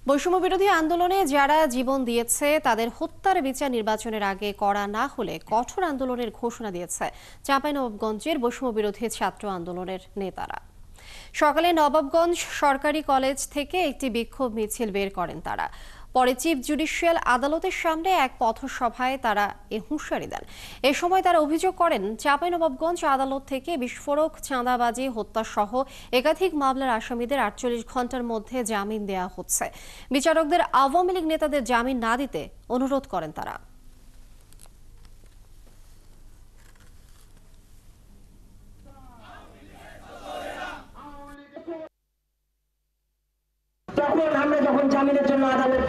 বৈষম্য বিরোধী আন্দোলনে যারা জীবন দিয়েছে তাদের হত্যার বিচার নির্বাচনের আগে করা না হলে কঠোর আন্দোলনের ঘোষণা দিয়েছে চাঁপাইনবাবগঞ্জের বৈষম্য বিরোধী ছাত্র আন্দোলনের নেতারা। সকালে নবাবগঞ্জ সরকারি কলেজ থেকে একটি বিক্ষোভ মিছিল বের করেন তারা। পরে চিফ জুডিশিয়াল আদালতের সামনে এক পথসভায় তারা এ হুঁশিয়ারি দেন। এ সময় তারা অভিযোগ করেন চাঁপাইনবাবগঞ্জ আদালত থেকে বিস্ফোরক, চাঁদাবাজি, হত্যাসহ একাধিক মামলার আসামিদের ৪৮ ঘন্টার মধ্যে জামিন দেওয়া হচ্ছে। বিচারকদের আওয়ামী লীগ নেতাদের জামিন না দিতে অনুরোধ করেন তারা। তখন আমরা যখন জামিনের জন্য আদালত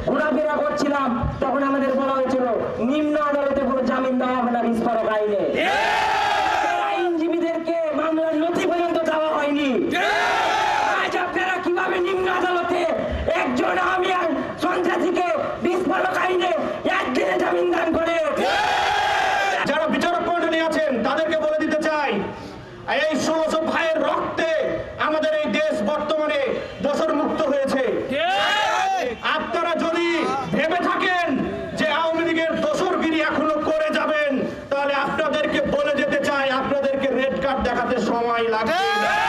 ঘোরাফেরা করছিলাম তখন আমাদের বলা হয়েছিল নিম্ন আদালতে কোনো জামিন দেওয়া হবে না বিস্ফোরক আইনে। আইনজীবীদেরকে মামলার নথি পর্যন্ত দেওয়া হয়নি। আজ আপনারা কিভাবে নিম্ন আদালতে একজন আমি সন্ত্রাসীকে বিস্ফোরক আইনে একদিনে জামিন দান করে? যারা বিচারক মণ্ডলী আছেন তাদেরকে বলে দিতে চাই, এই ১৬০০ ভাইয়ের রক্তে আমাদের এই দেশ বর্তমানে দোষর মুক্ত হয়েছে। আপনারা যদি ভেবে থাকেন যে আওয়ামী লীগের দোষরগিরি এখনো করে যাবেন, তাহলে আপনাদেরকে বলে যেতে চাই আপনাদেরকে রেড কার্ড দেখাতে সময় লাগবে।